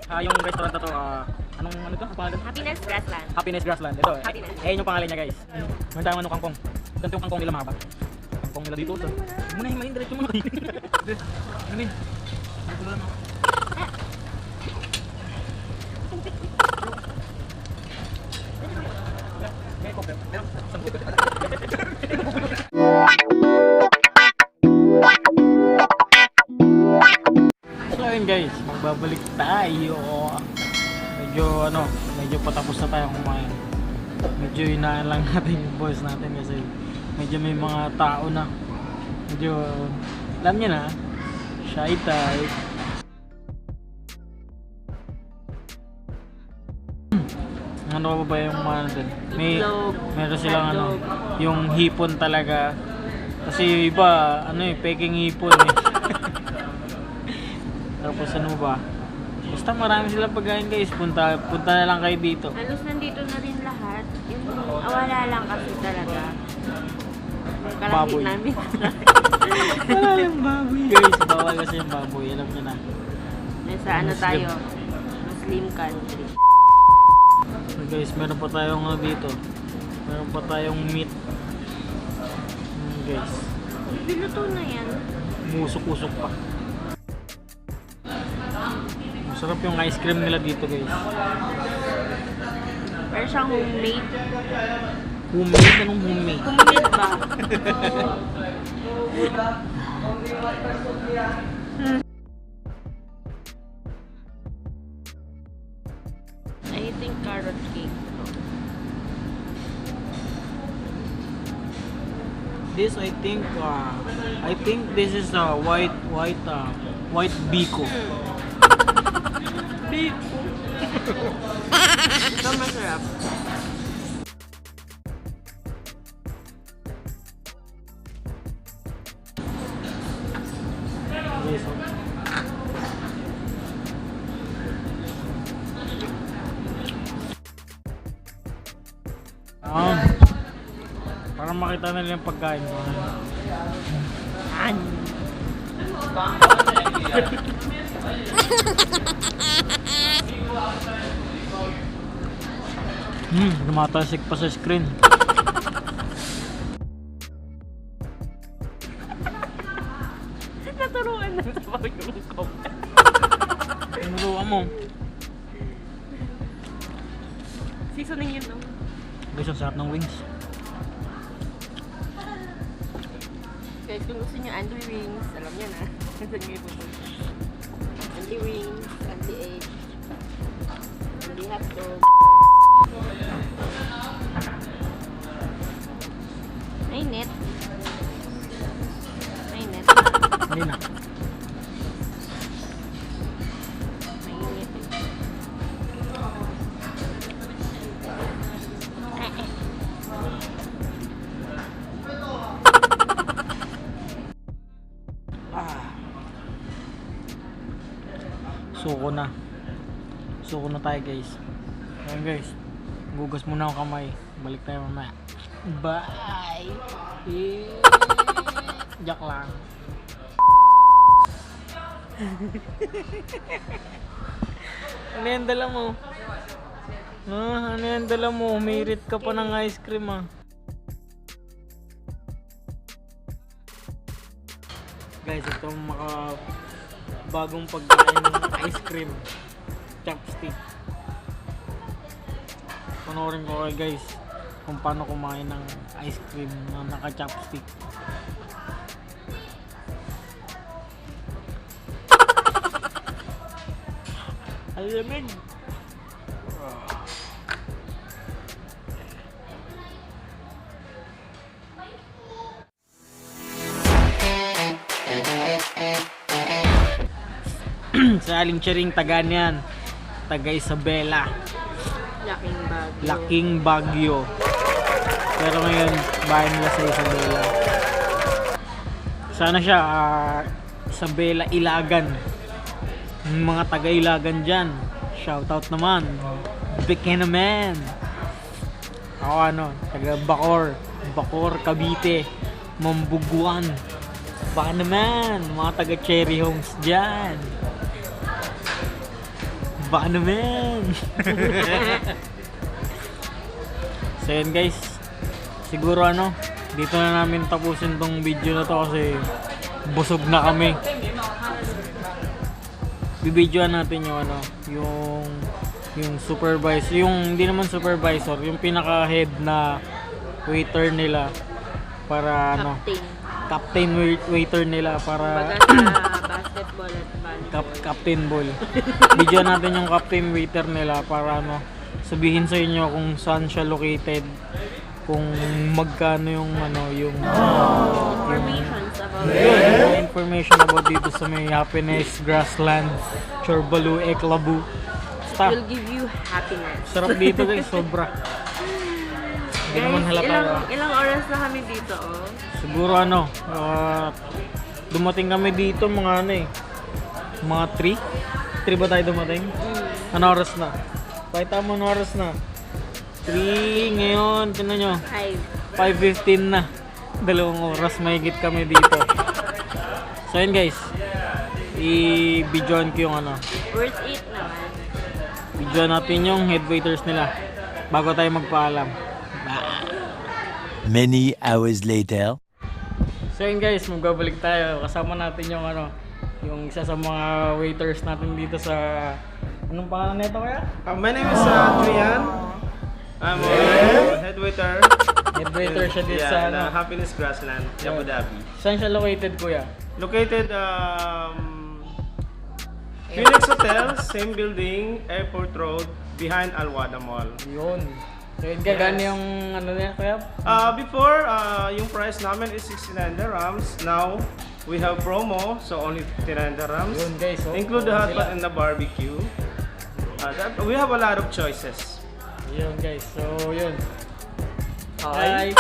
Yung restaurant na to, ano to? Ang pangalan? Happiness Grassland. Happiness Grassland. Ito, Happiness. yun yung pangalan niya guys. Meron tayong ano kangkong. Ganito yung kangkong nila mahaba. Kangkong nila dito. Muna himayin, diretso mo. Amin. Dito lang ako. So ayun guys, magbabalik tayo. Medyo patapos na tayong kumain. Medyo inaan lang natin yung boss natin kasi medyo may mga tao na. Medyo, alam niyo na, shy type. Ano ba yung mga doon? Meron silang yung hipon talaga. Kasi yung iba, peking hipon eh. Tapos ano ba? Basta marami silang pagkain guys. Punta na lang kayo dito. Halos nandito na rin lahat. Yung wala lang kasi talaga. Baboy. Namin. Wala lang baboy guys. Bawal kasi yung baboy. Alam nyo na. Nasa ano tayo? Muslim country. So guys, meron pa tayong dito. Meron pa tayong meat. Guys. Biluto na yan. Musok-usok pa. Masarap yung ice cream nila dito guys. Pero siyang homemade. Homemade? Anong homemade? Homemade ba? I think carrot cake. This I think this is a white biko. Biko. Ito masarap. Okay, so. Para makita nila yung pagkain ko. Lumatasik pa sa screen. Naturuan na sa pag-ungkop. Tinuruan mo. Seasoning yun, no? Guys, ang sarap ng wings. Guys, kung gusto nyo Andy Wings, alam nyo na. Saan nyo ipupunta? Andy Wings, Andy Egg, Andy Hotdog. Ay, net. Ay, net. Hindi na. Mainit eh. Suko na tayo guys. Ayan guys, gugas muna ako kamay. Balik tayo mamaya. Bye! Jak lang. Ano yan dala mo? Ano yan dala mo? Umirit ka pa ng ice cream Guys, ito bagong pagkain ng ice cream. Chopstick. Panoorin ko guys kung paano kumain ng ice cream na naka-chopstick. Alamin. Sa aling charing taga niyan, taga Isabela. Laking Bagyo. Pero ngayon, bahay nila sa Isabela. Sana siya, Isabela Ilagan. Yung mga taga Ilagan dyan, shoutout naman. Bigyan naman. Ako taga Bacor, Cavite, Mambuguan. Baka naman, mga taga Cherry Homes dyan. Baka naman. So yun guys, siguro ano, dito na namin tapusin tong video na to kasi busog na kami. Bibidyoan natin yung ano, yung supervisor, yung hindi naman supervisor, yung pinaka head na waiter nila para ano, captain waiter nila para Baga sa basketball at volleyball. captain ball. Bidyoan natin yung captain waiter nila para ano, sabihin sa inyo kung saan siya located, kung magkano yung ano, yung Informations about yun, yung information about dito sa may Happiness, Grassland, Chorbalu, Eklabu. Basta, will give you happiness. sarap dito guys, sobra. Hindi naman halata. Ilang oras na kami dito, oh? Siguro ano, dumating kami dito mga ano eh, mga 3? 3 ba tayo dumating? Ano oras na? Pakita mo ano oras na? 3 ngayon, tinan nyo. 5:15 na. 2 oras mahigit kami dito. So yun guys, i-videoan ko yung ano. Worth it naman. Videoan natin yung head waiters nila bago tayo magpaalam. Many hours later. So yun guys, magbabalik tayo. Kasama natin yung ano, yung isa sa mga waiters natin dito sa... Anong pangalan nito kaya? My name is Adrian. I'm a head waiter. Head waiter siya dito sa in, ano. Happiness Grassland, Abu Dhabi. Saan siya located kuya? Located Phoenix Hotel, same building, Airport Road, behind Alwada Mall. Yun. So yun gagana yung ano niya kuya? Before, yung price namin is 69 dirhams. Now, we have promo, so only 59 dirhams. Yun guys, oh. Include the hot pot and the barbecue. We have a lot of choices. Yun guys, so yun. Hi.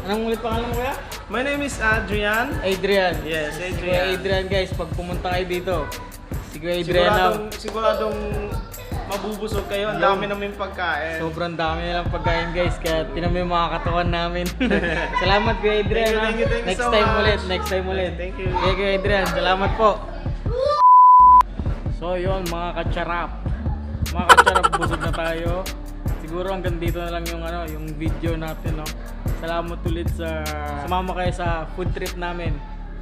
Anong ulit pangalan mo kuya? My name is Adrian. Adrian. Yes, Si Kuya Adrian. Adrian guys, pag pumunta kayo dito, si Kuya Adrian na Siguradong mabubusog kayo. Ang dami namin pagkain. sobrang dami nilang pagkain guys, kaya tinan mo yung mga katawan namin. Salamat Kuya Adrian. Thank you, thank you Next so time much. ulit, next time ulit. Thank you. Okay, Kuya Adrian, salamat po. So yun mga kacharap. Mga kacharap, busog na tayo. Siguro hanggang dito na lang yung ano, yung video natin, no. Salamat ulit sa sumama kayo sa food trip namin.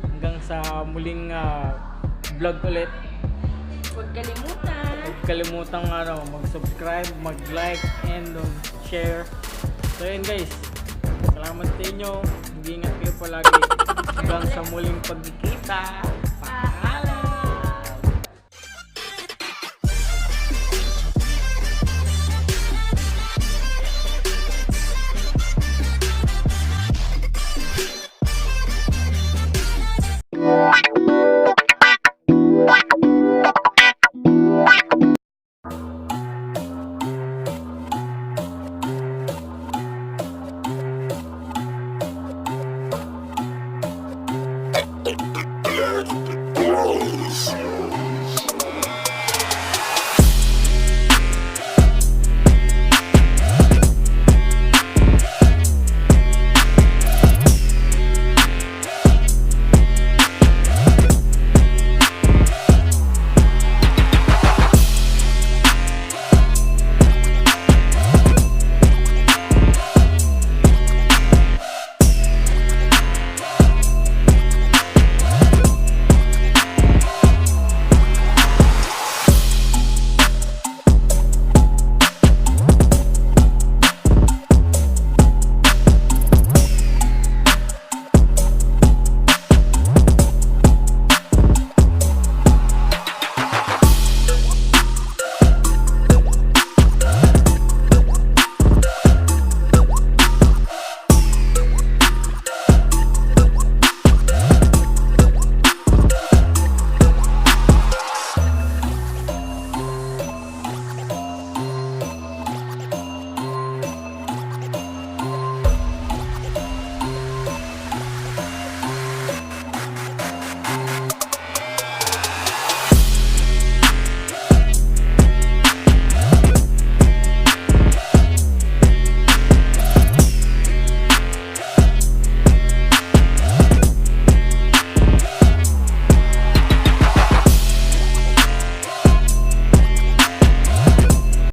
Hanggang sa muling vlog ulit. Huwag kalimutan. Huwag kalimutang ano, mag-subscribe, mag-like, and share. So yun guys, salamat sa inyo. Mag-ingat kayo palagi. Hanggang sa muling pagkikita.